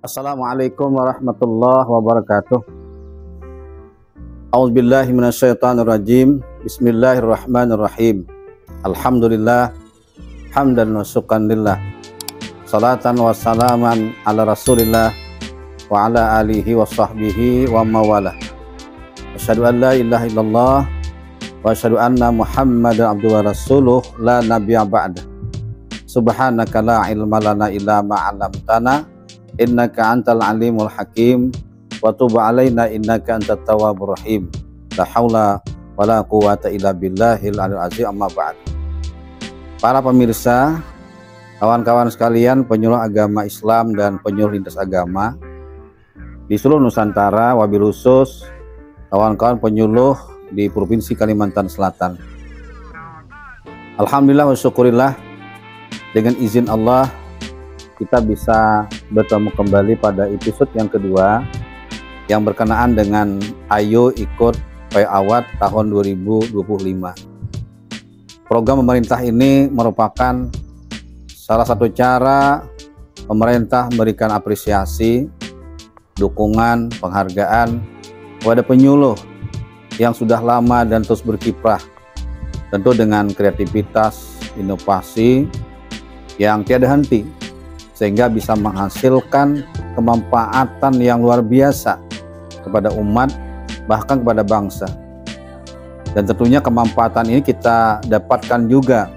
Assalamualaikum warahmatullahi wabarakatuh. A'udzubillahi minasyaitonirrajim. Bismillahirrahmanirrahim. Alhamdulillah hamdan wa syukran lillah. Salatan wa salaman ala Rasulillah wa ala alihi wa sahbihi wa mawalah. Asyhadu an la ilaha illallah wa asyhadu anna Muhammadan abduhu wa rasuluh la nabiyya ba'da. Subhanaka la ilma lana illa ma 'allamtana innaka antal alimul hakim wa tub alaina innaka antat tawwabur rahim. La haula wala quwata illa billahil aliyil azim. Amma ba'd. Para pemirsa, kawan-kawan sekalian, penyuluh agama Islam dan penyuluh lintas agama di seluruh Nusantara, wabil khusus kawan-kawan penyuluh di Provinsi Kalimantan Selatan. Alhamdulillah wa syukurillah, dengan izin Allah kita bisa bertemu kembali pada episode yang kedua yang berkenaan dengan Ayo Ikut Pai Awad tahun 2025. Program pemerintah ini merupakan salah satu cara pemerintah memberikan apresiasi, dukungan, penghargaan kepada penyuluh yang sudah lama dan terus berkiprah, tentu dengan kreativitas, inovasi yang tiada henti, sehingga bisa menghasilkan kemanfaatan yang luar biasa kepada umat, bahkan kepada bangsa. Dan tentunya kemanfaatan ini kita dapatkan juga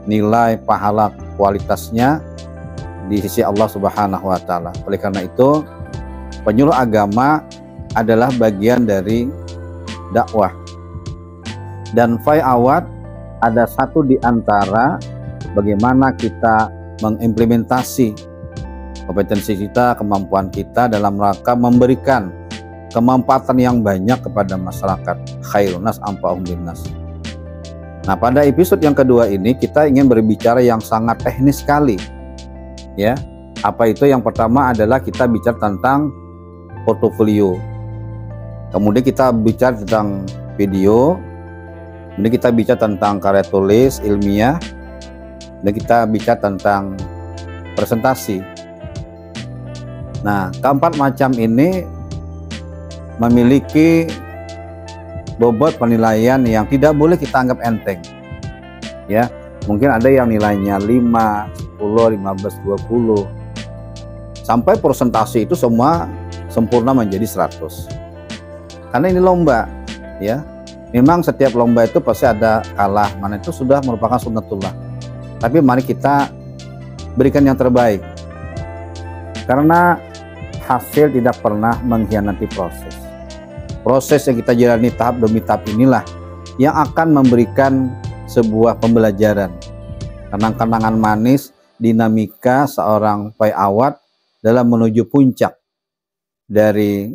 nilai pahala kualitasnya di sisi Allah Subhanahu wa Ta'ala. Oleh karena itu, penyuluh agama adalah bagian dari dakwah, dan Pai Awad ada satu di antara bagaimana kita mengimplementasi kompetensi kita, kemampuan kita dalam rangka memberikan kemanfaatan yang banyak kepada masyarakat. Khairun nas anfa'uhum linnas. Nah, pada episode yang kedua ini kita ingin berbicara yang sangat teknis sekali. Ya, apa itu? Yang pertama adalah kita bicara tentang portofolio. Kemudian kita bicara tentang video. Kemudian kita bicara tentang karya tulis ilmiah. Dan kita bicara tentang presentasi. Nah, keempat macam ini memiliki bobot penilaian yang tidak boleh kita anggap enteng. Ya, mungkin ada yang nilainya 5, 10, 15, 20. Sampai presentasi itu semua sempurna menjadi 100. Karena ini lomba, ya. Memang setiap lomba itu pasti ada kalah, mana itu sudah merupakan sunnatullah. Tapi mari kita berikan yang terbaik, karena hasil tidak pernah mengkhianati proses. Proses yang kita jalani tahap demi tahap inilah yang akan memberikan sebuah pembelajaran, kenang-kenangan manis, dinamika seorang Pai Awad dalam menuju puncak dari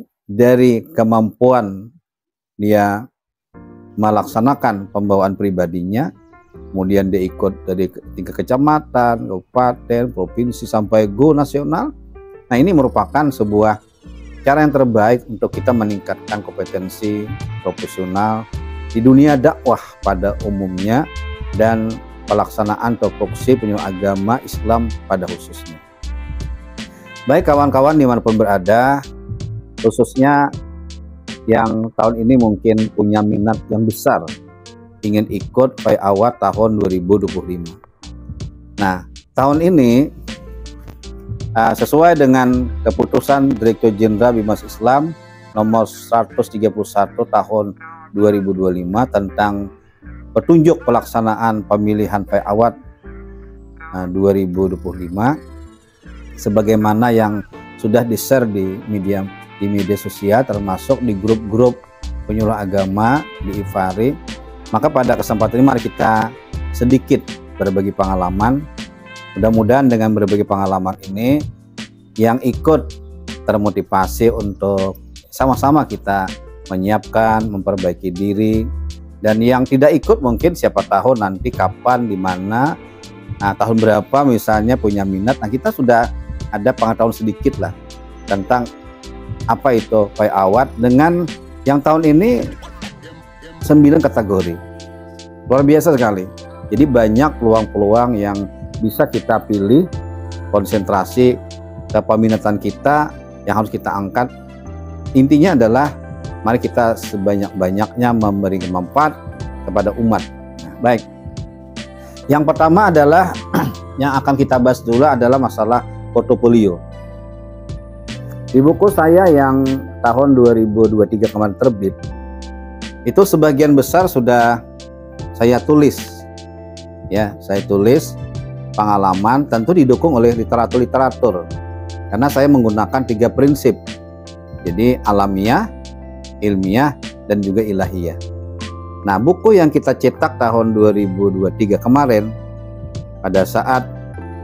kemampuan dia melaksanakan pembawaan pribadinya. Kemudian dia ikut dari tingkat kecamatan, kabupaten, provinsi, sampai go nasional. Nah, ini merupakan sebuah cara yang terbaik untuk kita meningkatkan kompetensi profesional di dunia dakwah pada umumnya dan pelaksanaan topoksi penyuluh agama Islam pada khususnya. Baik kawan-kawan dimanapun berada, khususnya yang tahun ini mungkin punya minat yang besar ingin ikut Pai Awad tahun 2025. Nah, tahun ini sesuai dengan keputusan Direktur Jenderal Bimas Islam nomor 131 tahun 2025 tentang petunjuk pelaksanaan pemilihan Pai Awad 2025, sebagaimana yang sudah di-share di media sosial, termasuk di grup-grup penyuluh agama di IFARI. Maka pada kesempatan ini mari kita sedikit berbagi pengalaman. Mudah-mudahan dengan berbagi pengalaman ini yang ikut termotivasi untuk sama-sama kita menyiapkan, memperbaiki diri. Dan yang tidak ikut mungkin siapa tahu nanti kapan, di mana, tahun berapa misalnya punya minat. Nah, kita sudah ada pengetahuan sedikit lah tentang apa itu Pai Awad dengan yang tahun ini 9 kategori. Luar biasa sekali. Jadi banyak peluang-peluang yang bisa kita pilih, konsentrasi ke peminatan kita yang harus kita angkat. Intinya adalah mari kita sebanyak-banyaknya memberi manfaat kepada umat. Nah, baik. Yang pertama adalah yang akan kita bahas dulu adalah masalah portofolio. Di buku saya yang tahun 2023 kemarin terbit, itu sebagian besar sudah saya tulis. Ya, saya tulis pengalaman, tentu didukung oleh literatur-literatur. Karena saya menggunakan 3 prinsip. Jadi alamiah, ilmiah, dan juga ilahiyah. Nah, buku yang kita cetak tahun 2023 kemarin, pada saat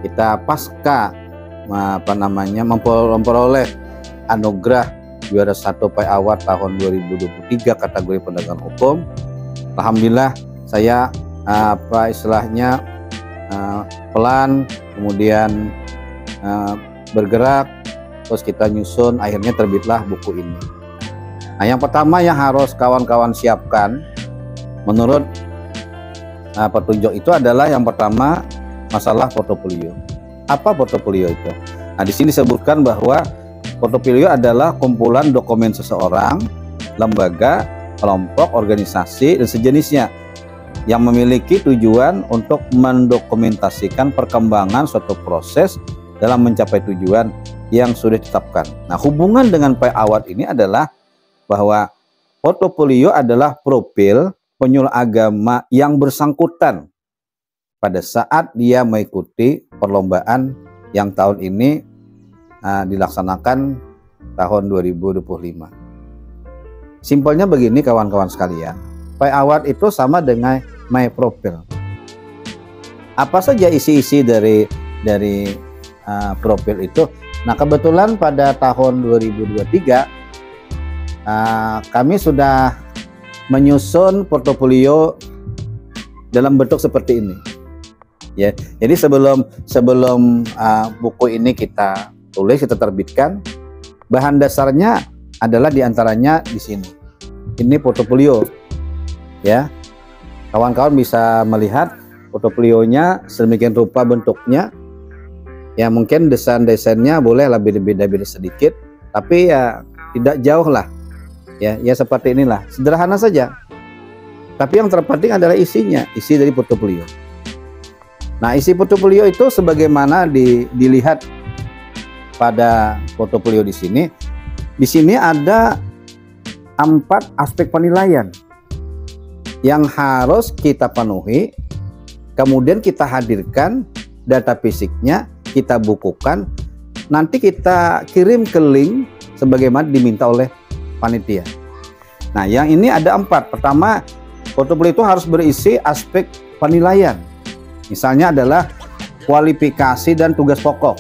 kita pasca memperoleh anugerah juara 1 PAI Award tahun 2023 kategori penegakan hukum, alhamdulillah saya pelan, kemudian bergerak, terus kita nyusun, akhirnya terbitlah buku ini. Nah, yang pertama yang harus kawan-kawan siapkan menurut petunjuk itu adalah yang pertama masalah portofolio. Apa portofolio itu? Nah, di sini disebutkan bahwa portofolio adalah kumpulan dokumen seseorang, lembaga, kelompok, organisasi, dan sejenisnya yang memiliki tujuan untuk mendokumentasikan perkembangan suatu proses dalam mencapai tujuan yang sudah ditetapkan. Nah, hubungan dengan PAI Award ini adalah bahwa portofolio adalah profil penyuluh agama yang bersangkutan pada saat dia mengikuti perlombaan yang tahun ini dilaksanakan tahun 2025. Simpelnya begini kawan-kawan sekalian, PAI Award itu sama dengan my profile. Apa saja isi-isi dari profil itu? Nah, kebetulan pada tahun 2023 kami sudah menyusun portofolio dalam bentuk seperti ini. Ya, jadi sebelum buku ini kita tulis, kita terbitkan, bahan dasarnya adalah diantaranya di sini. Ini portofolio, ya. Kawan-kawan bisa melihat portofolionya sedemikian rupa bentuknya. Ya, mungkin desain-desainnya boleh lebih beda-beda sedikit, tapi ya tidak jauh lah. Ya seperti inilah, sederhana saja. Tapi yang terpenting adalah isinya, isi dari portofolio. Nah, isi portofolio itu sebagaimana dilihat pada portofolio di sini. Di sini ada 4 aspek penilaian yang harus kita penuhi, kemudian kita hadirkan data fisiknya, kita bukukan, nanti kita kirim ke link sebagaimana diminta oleh panitia. Nah, yang ini ada 4. Pertama, portofolio itu harus berisi aspek penilaian. Misalnya adalah kualifikasi dan tugas pokok.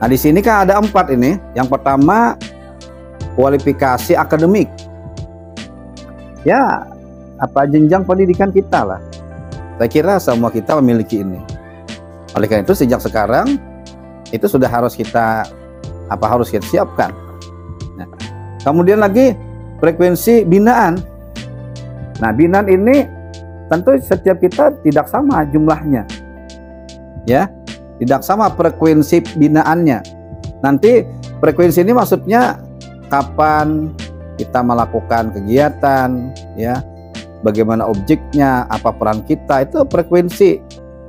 Nah, di sini kan ada 4 ini. Yang pertama, kualifikasi akademik. Ya, apa jenjang pendidikan kita lah. Saya kira semua kita memiliki ini. Oleh karena itu sejak sekarang itu sudah harus kita siapkan. Nah, kemudian lagi frekuensi binaan. Nah, binaan ini tentu setiap kita tidak sama jumlahnya. Ya, tidak sama frekuensi binaannya. Nanti frekuensi ini maksudnya kapan kita melakukan kegiatan, ya, bagaimana objeknya, apa peran kita, itu frekuensi.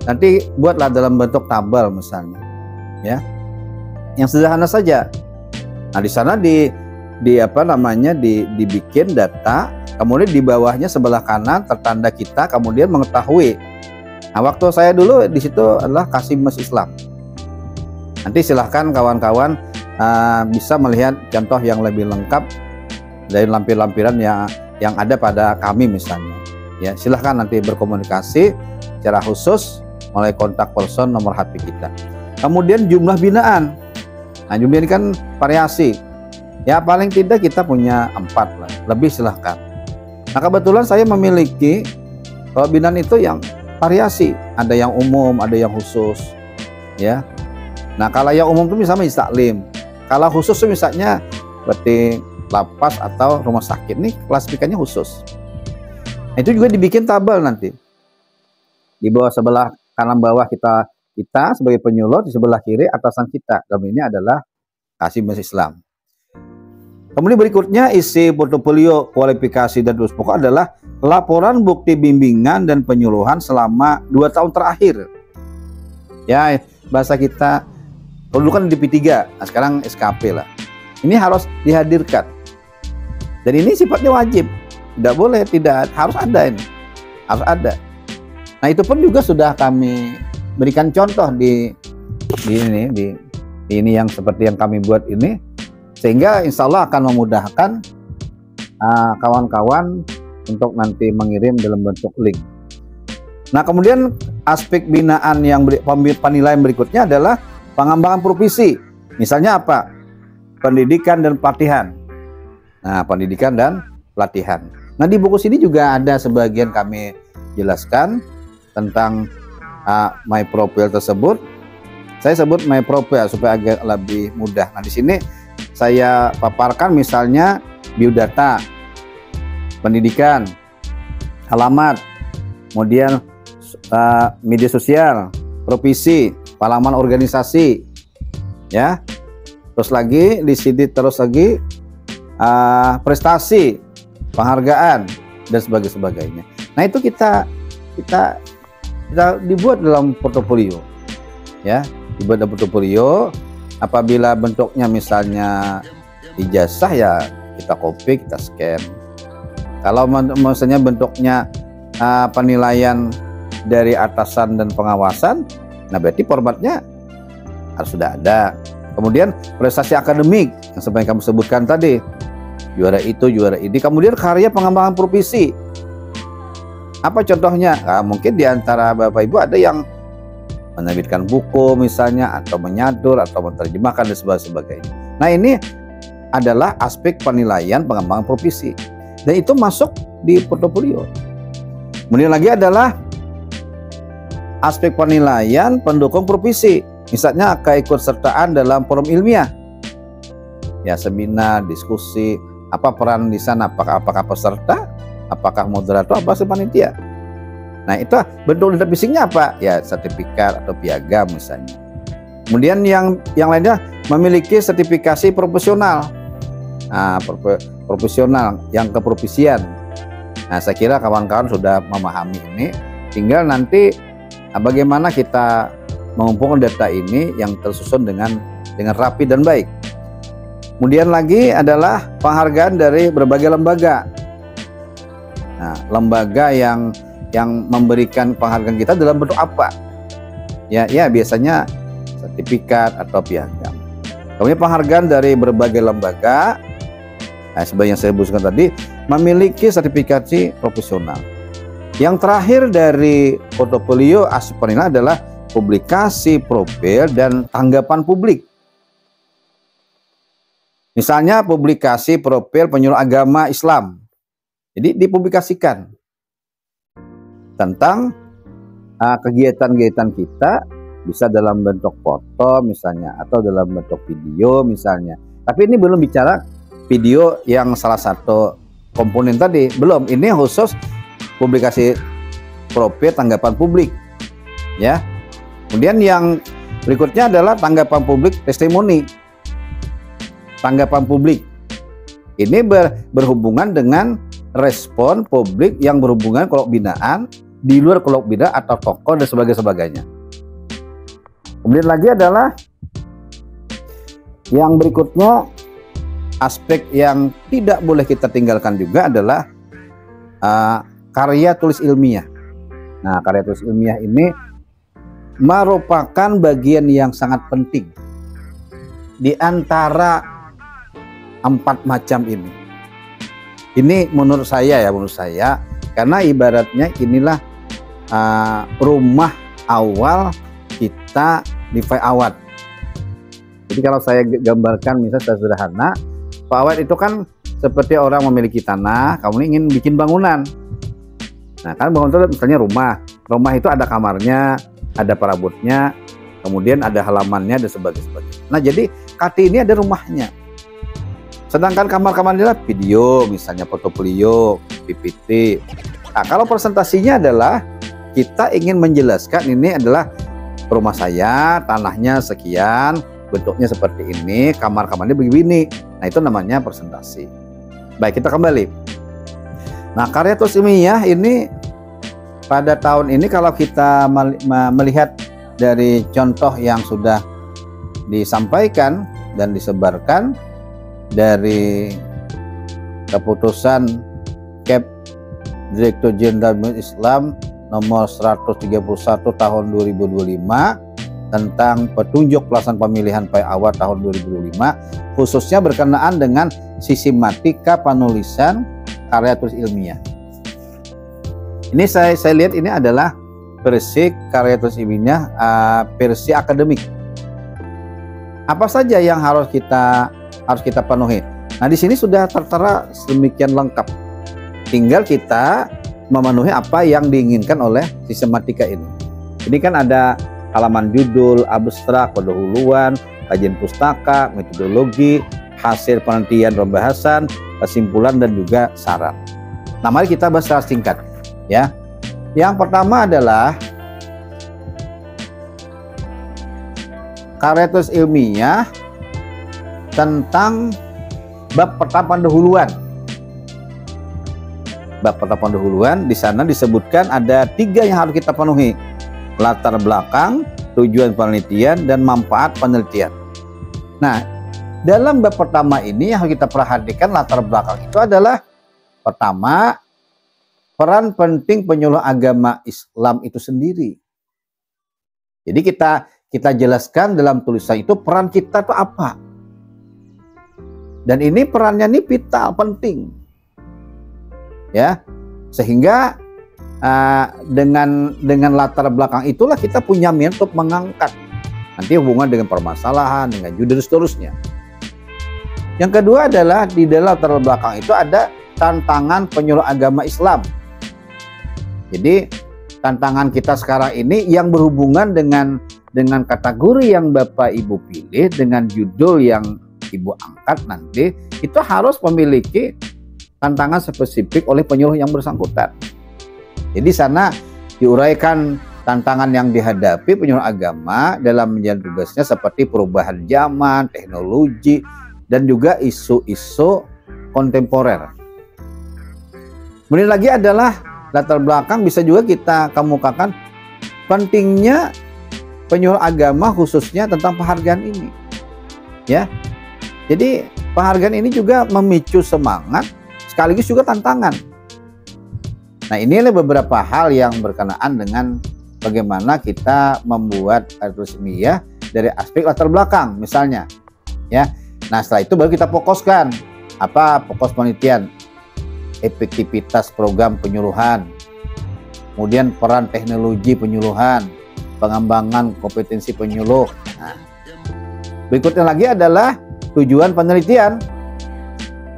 Nanti buatlah dalam bentuk tabel misalnya, ya, yang sederhana saja. Nah, di sana dibikin data, kemudian di bawahnya sebelah kanan tertanda kita, kemudian mengetahui. Nah, waktu saya dulu di situ adalah kasih Mas Islam. Nanti silahkan kawan-kawan bisa melihat contoh yang lebih lengkap dari lampiran-lampiran yang ada pada kami misalnya. Ya, silahkan nanti berkomunikasi secara khusus melalui kontak person nomor HP kita. Kemudian jumlah binaan. Nah, jumlah ini kan variasi. Ya, paling tidak kita punya 4 lah. Lebih silahkan. Nah, kebetulan saya memiliki, kalau binaan itu yang variasi. Ada yang umum, ada yang khusus. Ya. Nah, kalau yang umum itu misalnya taklim. Kalau khusus itu misalnya seperti lapas atau rumah sakit, nih klasifikasinya khusus. Itu juga dibikin tabel nanti. Di bawah sebelah kanan bawah kita sebagai penyuluh, di sebelah kiri atasan kita. Dalam ini adalah kasih bahasa Islam. Kemudian berikutnya isi portofolio kualifikasi dan tugas pokok adalah laporan bukti bimbingan dan penyuluhan selama 2 tahun terakhir. Ya, bahasa kita dulu kan di P3, nah sekarang SKP lah. Ini harus dihadirkan. Dan ini sifatnya wajib, tidak boleh tidak, harus ada ini, harus ada. Nah itu pun juga sudah kami berikan contoh di ini yang seperti yang kami buat ini, sehingga insya Allah akan memudahkan kawan-kawan untuk nanti mengirim dalam bentuk link. Nah kemudian aspek binaan yang penilaian berikutnya adalah pengembangan profesi. Misalnya apa? Pendidikan dan pelatihan. Nah pendidikan dan pelatihan. Nah di buku sini juga ada sebagian kami jelaskan tentang my profile tersebut. Saya sebut my profile supaya agak lebih mudah. Nah di sini saya paparkan misalnya biodata, pendidikan, alamat, kemudian media sosial, profesi, pengalaman organisasi, ya. Terus lagi di sini terus lagi prestasi, penghargaan dan sebagainya. Nah itu kita dibuat dalam portofolio, ya, dibuat dalam portofolio. Apabila bentuknya misalnya ijazah ya kita copy, kita scan. Kalau misalnya bentuknya penilaian dari atasan dan pengawasan, nah berarti formatnya harus sudah ada. Kemudian prestasi akademik yang seperti kamu sebutkan tadi, juara itu, juara ini. Kemudian karya pengembangan profesi. Apa contohnya? Nah, mungkin di antara Bapak Ibu ada yang menerbitkan buku misalnya, atau menyadur, atau menerjemahkan dan sebagainya. Nah ini adalah aspek penilaian pengembangan profesi. Dan itu masuk di portofolio. Kemudian lagi adalah aspek penilaian pendukung profesi. Misalnya keikutsertaan dalam forum ilmiah, ya seminar, diskusi, apa peran di sana, apakah peserta, apakah moderator, apa panitia. Nah itu bentuk leader fisiknya apa? Ya sertifikat atau piagam misalnya. Kemudian yang lainnya memiliki sertifikasi profesional, profesional yang keprofesian. Nah saya kira kawan-kawan sudah memahami ini. Tinggal nanti bagaimana kita mengumpulkan data ini yang tersusun dengan rapi dan baik. Kemudian lagi adalah penghargaan dari berbagai lembaga. Nah, lembaga yang memberikan penghargaan kita dalam bentuk apa? Ya biasanya sertifikat atau piagam. Kemudian penghargaan dari berbagai lembaga, seperti yang saya sebutkan tadi, memiliki sertifikasi profesional. Yang terakhir dari portofolio aspek penilaian adalah publikasi profil dan tanggapan publik. Misalnya publikasi profil penyuluh agama Islam. Jadi dipublikasikan tentang kegiatan-kegiatan kita, bisa dalam bentuk foto misalnya, atau dalam bentuk video misalnya. Tapi ini belum bicara video yang salah satu komponen tadi, belum. Ini khusus publikasi profil tanggapan publik, ya. Kemudian yang berikutnya adalah tanggapan publik testimoni. Tanggapan publik ini berhubungan dengan respon publik yang berhubungan kelompok binaan, di luar kelompok binaan atau tokoh dan sebagainya. Kemudian lagi adalah yang berikutnya, aspek yang tidak boleh kita tinggalkan juga adalah karya tulis ilmiah. Nah, karya tulis ilmiah ini merupakan bagian yang sangat penting di antara 4 macam ini. Ini menurut saya, karena ibaratnya inilah rumah awal kita di Pak Awad. Jadi kalau saya gambarkan misalnya secara sederhana, Pak Awad itu kan seperti orang memiliki tanah, kamu ingin bikin bangunan. Nah kan bangunan itu misalnya rumah itu ada kamarnya, ada perabotnya, kemudian ada halamannya dan sebagainya. Nah jadi KT ini ada rumahnya. Sedangkan kamar-kamarnya adalah video, misalnya portofolio, PPT. Nah kalau presentasinya adalah kita ingin menjelaskan ini adalah rumah saya, tanahnya sekian, bentuknya seperti ini, kamar-kamarnya begini. Nah, itu namanya presentasi. Baik, kita kembali. Nah, karya tulis ilmiah ini pada tahun ini kalau kita melihat dari contoh yang sudah disampaikan dan disebarkan dari keputusan Kep Direktur Jenderal Islam nomor 131 tahun 2025 tentang petunjuk pelaksanaan pemilihan awal tahun 2025, khususnya berkenaan dengan sistematika penulisan karya tulis ilmiah. Ini saya lihat ini adalah versi karya tulis ilmiah versi akademik. Apa saja yang harus kita penuhi? Nah, di sini sudah tertera sedemikian lengkap. Tinggal kita memenuhi apa yang diinginkan oleh sistematika ini. Ini kan ada halaman judul, abstrak, pendahuluan, kajian pustaka, metodologi, hasil penelitian pembahasan, kesimpulan, dan juga saran. Nah, mari kita bahas secara singkat, ya. Yang pertama adalah karya tulis ilmiah tentang bab pertama pendahuluan. Bab pertama pendahuluan di sana disebutkan ada 3 yang harus kita penuhi: latar belakang, tujuan penelitian, dan manfaat penelitian. Nah, dalam bab pertama ini yang harus kita perhatikan latar belakang itu adalah pertama, peran penting penyuluh agama Islam itu sendiri. Jadi kita jelaskan dalam tulisan itu peran kita itu apa. Dan ini perannya ini vital, penting. Ya. Sehingga dengan latar belakang itulah kita punya metode mengangkat nanti hubungan dengan permasalahan, dengan judul seterusnya. Yang kedua adalah di dalam latar belakang itu ada tantangan penyuluh agama Islam. Jadi tantangan kita sekarang ini yang berhubungan dengan kategori yang Bapak Ibu pilih, dengan judul yang Ibu angkat nanti, itu harus memiliki tantangan spesifik oleh penyuluh yang bersangkutan. Jadi sana diuraikan tantangan yang dihadapi penyuluh agama dalam menjalani tugasnya seperti perubahan zaman, teknologi, dan juga isu-isu kontemporer. Kemudian lagi adalah latar belakang, bisa juga kita kemukakan pentingnya penyuluh agama khususnya tentang penghargaan ini. Ya. Jadi penghargaan ini juga memicu semangat sekaligus juga tantangan. Nah, inilah beberapa hal yang berkenaan dengan bagaimana kita membuat karya tulis ilmiah dari aspek latar belakang misalnya. Ya. Nah, setelah itu baru kita fokuskan apa fokus penelitian, efektivitas program penyuluhan, kemudian peran teknologi penyuluhan, pengembangan kompetensi penyuluh. Nah, berikutnya lagi adalah tujuan penelitian.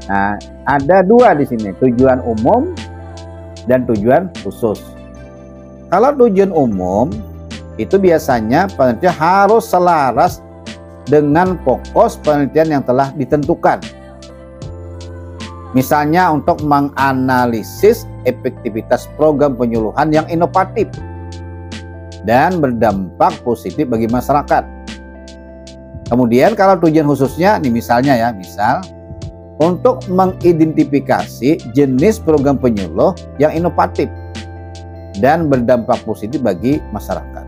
Nah, ada 2 di sini, tujuan umum dan tujuan khusus. Kalau tujuan umum itu biasanya penelitian harus selaras dengan fokus penelitian yang telah ditentukan. Misalnya untuk menganalisis efektivitas program penyuluhan yang inovatif dan berdampak positif bagi masyarakat. Kemudian kalau tujuan khususnya, nih misalnya ya, misal untuk mengidentifikasi jenis program penyuluh yang inovatif dan berdampak positif bagi masyarakat.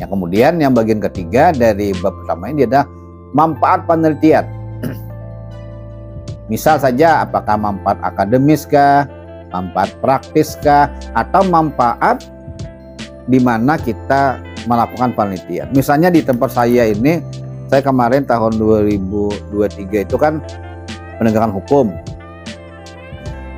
Yang kemudian yang bagian ketiga dari bab pertama ini adalah manfaat penelitian. Misal saja apakah manfaat akademis kah, manfaat praktis kah, atau manfaat di mana kita melakukan penelitian. Misalnya di tempat saya ini, saya kemarin tahun 2023 itu kan penegakan hukum.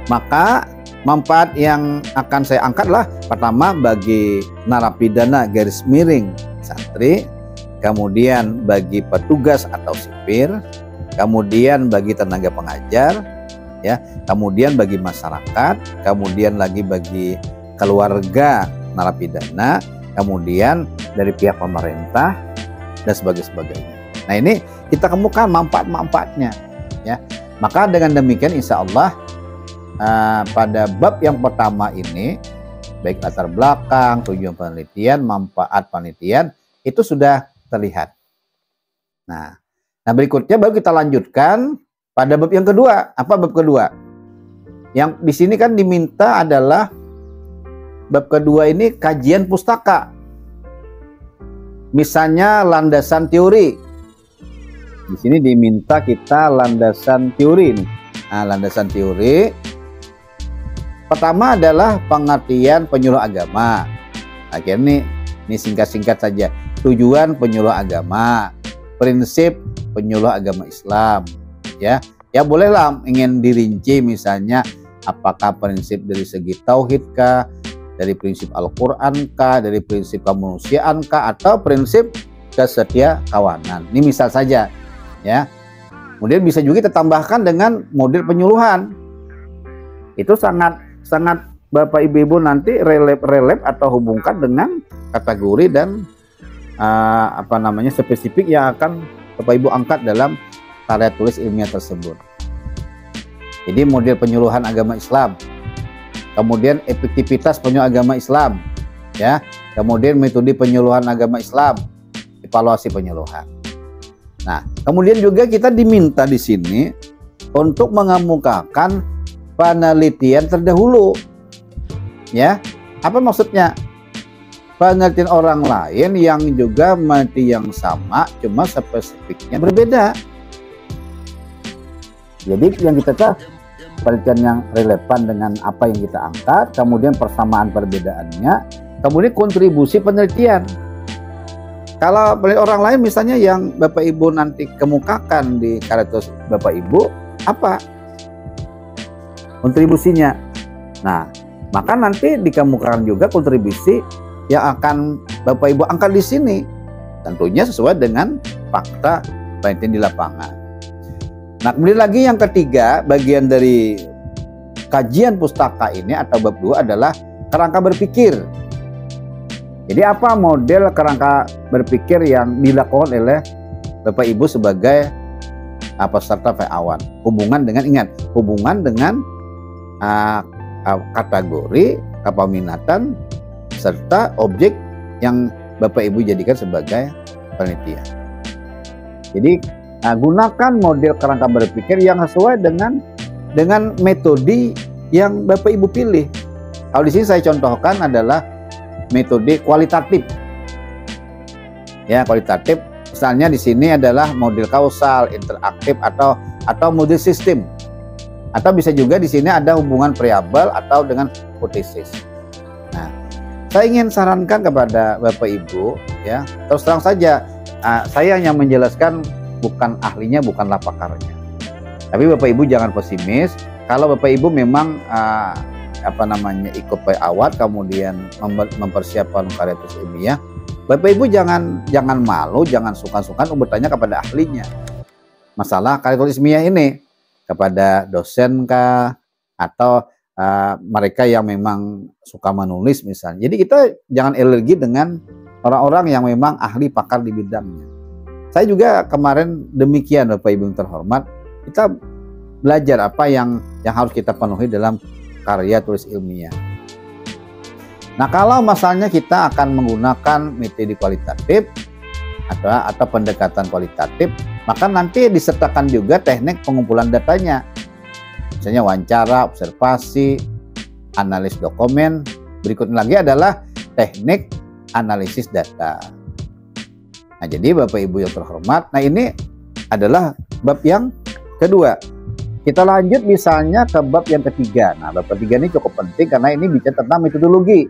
Maka manfaat yang akan saya angkat adalah pertama bagi narapidana garis miring santri, kemudian bagi petugas atau sipir, kemudian bagi tenaga pengajar, ya, kemudian bagi masyarakat, kemudian lagi bagi keluarga narapidana, kemudian dari pihak pemerintah dan sebagainya. Nah, ini kita kemukakan manfaat-manfaatnya, ya. Maka dengan demikian insya Allah pada bab yang pertama ini, baik latar belakang, tujuan penelitian, manfaat penelitian, itu sudah terlihat. Nah berikutnya baru kita lanjutkan pada bab yang kedua. Apa bab kedua? Yang di sini kan diminta adalah bab kedua ini kajian pustaka. Misalnya landasan teori. Di sini diminta kita landasan teori nih. Nah, landasan teori pertama adalah pengertian penyuluh agama. Akhirnya ini singkat-singkat saja. Tujuan penyuluh agama, prinsip penyuluh agama Islam, ya bolehlah ingin dirinci misalnya apakah prinsip dari segi tauhid kah, dari prinsip Al-Quran kah, dari prinsip kemanusiaan kah, atau prinsip kesetia kawanan. Ini misal saja, ya. Kemudian bisa juga kita tambahkan dengan model penyuluhan. Itu sangat Bapak Ibu nanti relate atau hubungkan dengan kategori dan spesifik yang akan Bapak Ibu angkat dalam karya tulis ilmiah tersebut. Jadi model penyuluhan agama Islam, kemudian efektivitas penyuluh agama Islam, ya, kemudian metode penyuluhan agama Islam, evaluasi penyuluhan. Nah, kemudian juga kita diminta di sini untuk mengemukakan penelitian terdahulu, ya. Apa maksudnya? Penelitian orang lain yang juga meneliti yang sama, cuma spesifiknya berbeda. Jadi yang kita penelitian yang relevan dengan apa yang kita angkat, kemudian persamaan perbedaannya, kemudian kontribusi penelitian. Kalau penelitian orang lain misalnya yang Bapak Ibu nanti kemukakan di karya tulis Bapak Ibu, apa kontribusinya? Nah, maka nanti dikemukakan juga kontribusi yang akan Bapak Ibu angkat di sini, tentunya sesuai dengan fakta penelitian di lapangan. Nah, kemudian lagi yang ketiga, bagian dari kajian pustaka ini atau bab 2 adalah kerangka berpikir. Jadi apa model kerangka berpikir yang dilakukan oleh Bapak Ibu sebagai peserta VA1? Hubungan dengan kategori, kepeminatan, serta objek yang Bapak Ibu jadikan sebagai penelitian. Jadi gunakan model kerangka berpikir yang sesuai dengan metode yang Bapak Ibu pilih. Kalau di sini saya contohkan adalah metode kualitatif. Ya, kualitatif. Misalnya di sini adalah model kausal, interaktif atau model sistem. Atau bisa juga di sini ada hubungan variabel atau dengan hipotesis. Nah, saya ingin sarankan kepada Bapak Ibu, ya, terus terang saja, saya hanya menjelaskan, bukan ahlinya, bukanlah pakarnya. Tapi Bapak Ibu jangan pesimis. Kalau Bapak Ibu memang ikut PAWAT, kemudian mempersiapkan karya tulis ilmiah, Bapak Ibu jangan malu, jangan sungkan-sungkan untuk bertanya kepada ahlinya masalah karya tulis ilmiah ini, kepada dosen kah, atau mereka yang memang suka menulis misalnya. Jadi kita jangan alergi dengan orang-orang yang memang ahli pakar di bidangnya. Saya juga kemarin demikian, Bapak Ibu yang terhormat. Kita belajar apa yang harus kita penuhi dalam karya tulis ilmiah. Nah, kalau misalnya kita akan menggunakan metode kualitatif atau pendekatan kualitatif, maka nanti disertakan juga teknik pengumpulan datanya. Misalnya wawancara, observasi, analis dokumen. Berikutnya lagi adalah teknik analisis data. Nah, jadi Bapak Ibu yang terhormat, nah ini adalah bab yang kedua. Kita lanjut misalnya ke bab yang ketiga. Nah, bab ketiga ini cukup penting karena ini bicara tentang metodologi.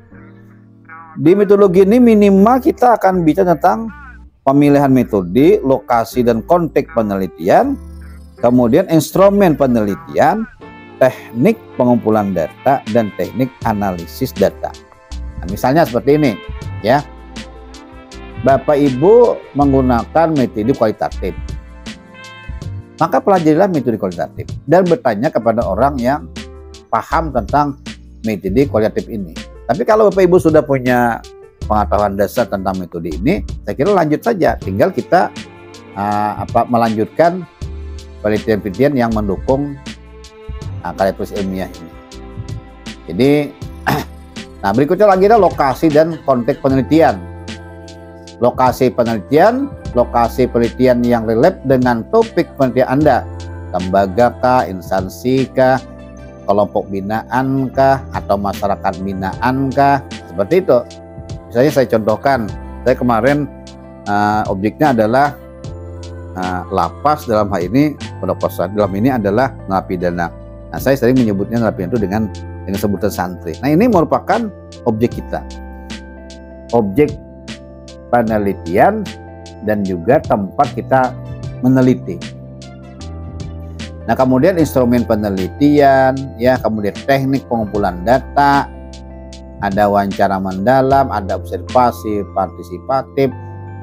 Di metodologi ini minimal kita akan bicara tentang pemilihan metode, lokasi dan konteks penelitian, kemudian instrumen penelitian, teknik pengumpulan data, dan teknik analisis data. Nah, misalnya seperti ini, ya. Bapak Ibu menggunakan metode kualitatif. Maka pelajarilah metode kualitatif dan bertanya kepada orang yang paham tentang metode kualitatif ini. Tapi kalau Bapak Ibu sudah punya pengetahuan dasar tentang metode ini, saya kira lanjut saja. Tinggal kita melanjutkan penelitian-penelitian yang mendukung karya tulis ilmiah ini. Jadi, nah berikutnya lagi adalah lokasi dan konteks penelitian. Lokasi penelitian lokasi penelitian yang relate dengan topik penelitian Anda. Lembaga kah, instansi kah, kelompok binaan kah, atau masyarakat binaan kah, seperti itu. Misalnya saya contohkan, saya kemarin objeknya adalah lapas, dalam hal ini pondok pesantren, dalam ini adalah narapidana. Nah, saya sering menyebutnya narapidana itu dengan sebutan santri. Nah, ini merupakan objek kita, objek penelitian dan juga tempat kita meneliti. Nah, kemudian instrumen penelitian, ya, kemudian teknik pengumpulan data, ada wawancara mendalam, ada observasi partisipatif,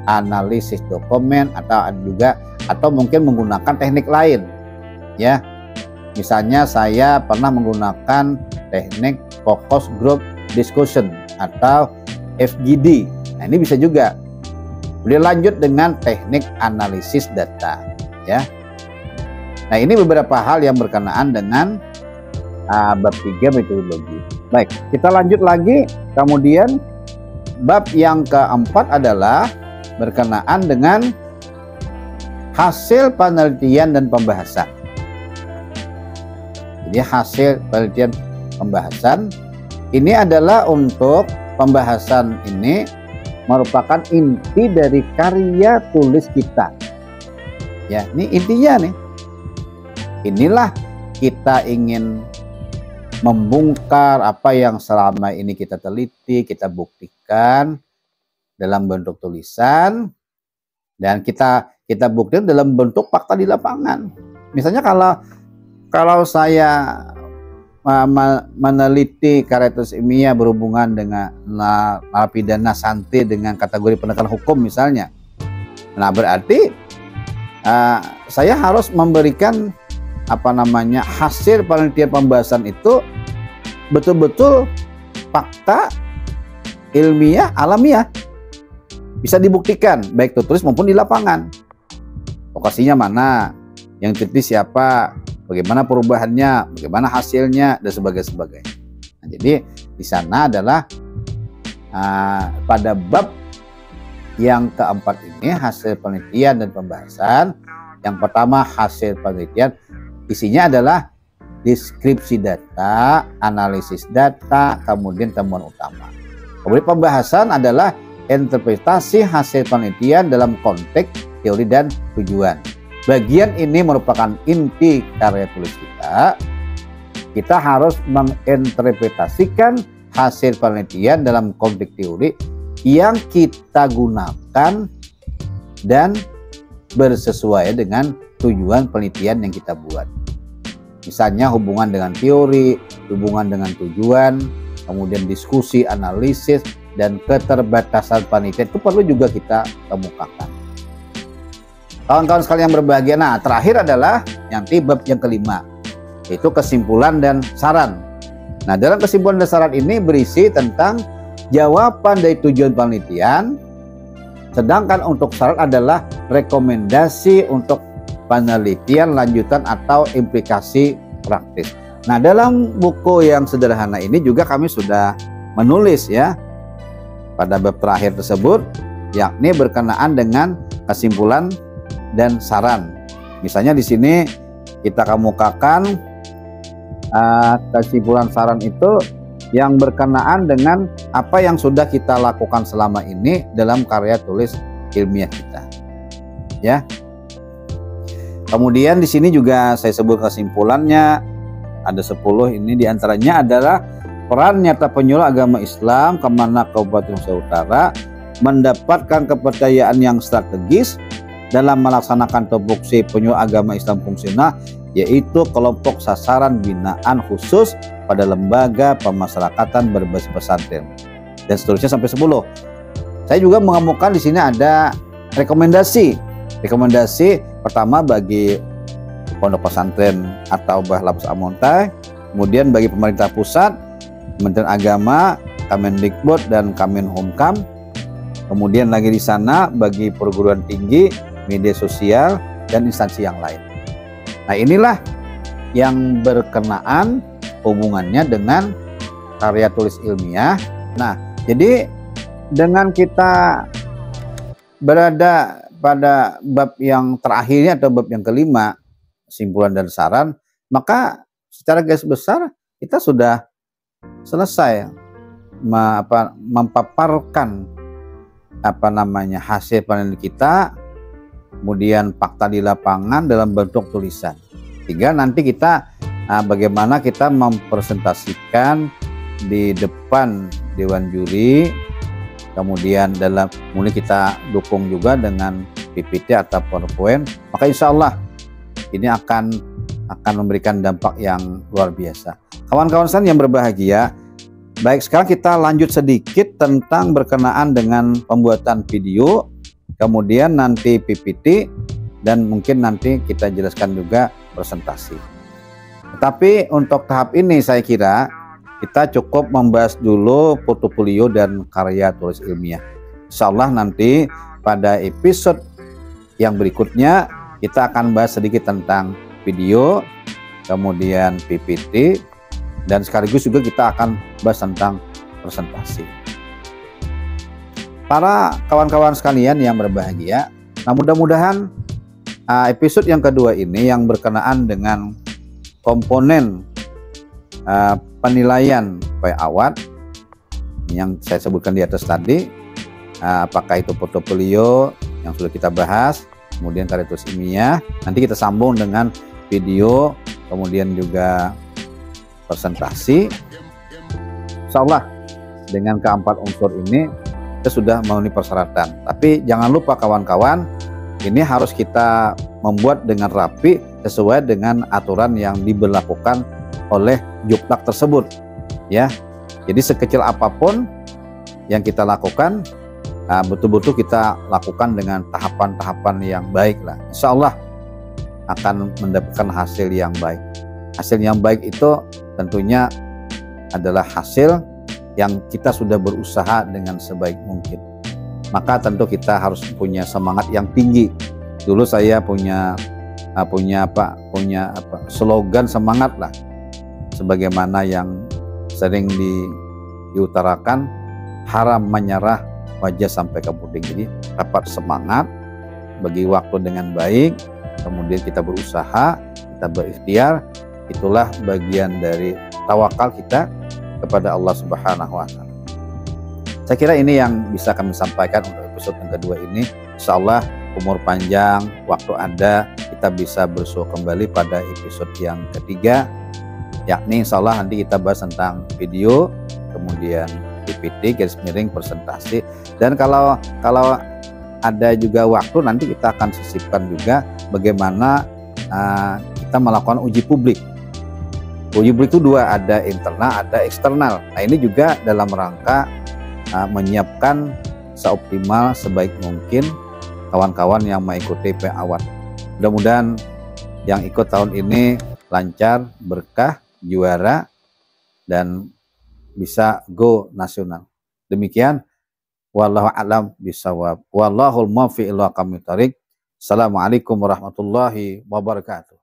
analisis dokumen, atau mungkin menggunakan teknik lain, ya. Misalnya saya pernah menggunakan teknik focus group discussion atau FGD. Nah, ini bisa juga. Kemudian lanjut dengan teknik analisis data, ya. Nah, ini beberapa hal yang berkenaan dengan bab 3 metodologi. Baik, kita lanjut lagi. Kemudian bab yang keempat adalah berkenaan dengan hasil penelitian dan pembahasan. Jadi hasil penelitian pembahasan ini adalah untuk pembahasan ini merupakan inti dari karya tulis kita. Ya, ini intinya nih. Inilah kita ingin membongkar apa yang selama ini kita teliti, kita buktikan dalam bentuk tulisan, dan kita buktikan dalam bentuk fakta di lapangan. Misalnya kalau saya meneliti karya tulis ilmiah berhubungan dengan narapidana santri dengan kategori penegakan hukum misalnya, nah berarti saya harus memberikan hasil penelitian pembahasan itu betul-betul fakta ilmiah alamiah, bisa dibuktikan baik tertulis maupun di lapangan. Lokasinya mana, yang teliti siapa, bagaimana perubahannya, bagaimana hasilnya, dan sebagainya. Nah, jadi di sana adalah pada bab yang keempat ini hasil penelitian dan pembahasan. Yang pertama hasil penelitian, isinya adalah deskripsi data, analisis data, kemudian temuan utama. Kemudian pembahasan adalah interpretasi hasil penelitian dalam konteks teori dan tujuan. Bagian ini merupakan inti karya tulis kita. Kita harus menginterpretasikan hasil penelitian dalam konteks teori yang kita gunakan dan bersesuaian dengan tujuan penelitian yang kita buat. Misalnya hubungan dengan teori, hubungan dengan tujuan, kemudian diskusi, analisis, dan keterbatasan penelitian itu perlu juga kita kemukakan. Kawan-kawan sekalian berbahagia, nah terakhir adalah yang bab yang kelima, yaitu kesimpulan dan saran. Nah, dalam kesimpulan dan saran ini berisi tentang jawaban dari tujuan penelitian, sedangkan untuk saran adalah rekomendasi untuk penelitian lanjutan atau implikasi praktis. Nah, dalam buku yang sederhana ini juga kami sudah menulis ya pada bab terakhir tersebut, yakni berkenaan dengan kesimpulan dan saran. Misalnya di sini kita kemukakan kesimpulan saran itu yang berkenaan dengan apa yang sudah kita lakukan selama ini dalam karya tulis ilmiah kita. Ya. Kemudian di sini juga saya sebut kesimpulannya ada 10, ini diantaranya adalah peran nyata penyuluh agama Islam Kemenak Kabupaten Nusa Utara mendapatkan kepercayaan yang strategis dalam melaksanakan tupoksi penyuluh agama Islam fungsional, yaitu kelompok sasaran binaan khusus pada lembaga pemasyarakatan berbasis pesantren, dan seterusnya sampai 10. Saya juga mengemukakan di sini ada rekomendasi pertama bagi pondok pesantren atau Bahlabs Amontai, kemudian bagi pemerintah pusat, Kementerian Agama, Kemendikbud dan Kemenhumkam, kemudian lagi di sana bagi perguruan tinggi, media sosial dan instansi yang lain. Nah, inilah yang berkenaan hubungannya dengan karya tulis ilmiah. Nah, jadi dengan kita berada pada bab yang terakhirnya atau bab yang kelima, kesimpulan dan saran, maka secara garis besar kita sudah selesai memaparkan hasil panen kita, kemudian fakta di lapangan dalam bentuk tulisan. Tinggal nanti kita bagaimana kita mempresentasikan di depan dewan juri, kemudian mulai kita dukung juga dengan PPT atau PowerPoint, maka insya Allah ini akan memberikan dampak yang luar biasa. Kawan-kawan sekalian yang berbahagia, baik, sekarang kita lanjut sedikit tentang berkenaan dengan pembuatan video, kemudian nanti PPT, dan mungkin nanti kita jelaskan juga presentasi. Tetapi untuk tahap ini saya kira kita cukup membahas dulu portofolio dan karya tulis ilmiah. Insya Allah nanti pada episode yang berikutnya kita akan bahas sedikit tentang video, kemudian PPT, dan sekaligus juga kita akan bahas tentang presentasi. Para kawan-kawan sekalian yang berbahagia, nah mudah-mudahan episode yang kedua ini yang berkenaan dengan komponen penilaian award yang saya sebutkan di atas tadi, apakah itu portofolio yang sudah kita bahas, kemudian karya tulis ilmiah, nanti kita sambung dengan video, kemudian juga presentasi. Insya Allah dengan keempat unsur ini kita sudah memenuhi persyaratan. Tapi jangan lupa kawan-kawan, ini harus kita membuat dengan rapi sesuai dengan aturan yang diberlakukan oleh Juklak tersebut, ya. Jadi sekecil apapun yang kita lakukan, betul-betul kita lakukan dengan tahapan-tahapan yang baik lah. Insya Allah akan mendapatkan hasil yang baik. Hasil yang baik itu tentunya adalah hasil yang kita sudah berusaha dengan sebaik mungkin. Maka tentu kita harus punya semangat yang tinggi. Dulu saya punya slogan semangat lah, sebagaimana yang sering diutarakan, haram menyerah wajah sampai ke puding. Jadi dapat semangat, bagi waktu dengan baik, kemudian kita berusaha, kita berikhtiar. Itulah bagian dari tawakal kita kepada Allah Subhanahu wa Ta'ala. Saya kira ini yang bisa kami sampaikan untuk episode yang kedua ini. Insya Allah umur panjang, waktu ada, kita bisa bersua kembali pada episode yang ketiga, yakni insya Allah nanti kita bahas tentang video, kemudian PPT, garis miring, presentasi, dan kalau ada juga waktu nanti kita akan sisipkan juga bagaimana kita melakukan uji publik. Uji publik itu dua, ada internal, ada eksternal. Nah ini juga dalam rangka menyiapkan seoptimal sebaik mungkin kawan-kawan yang mengikuti PAWAD. Mudah-mudahan yang ikut tahun ini lancar, berkah, juara, dan bisa go nasional. Demikian, wallahu a'lam bishawab. Wallahul muwaffiq ila aqwamit thoriq. Assalamualaikum warahmatullahi wabarakatuh.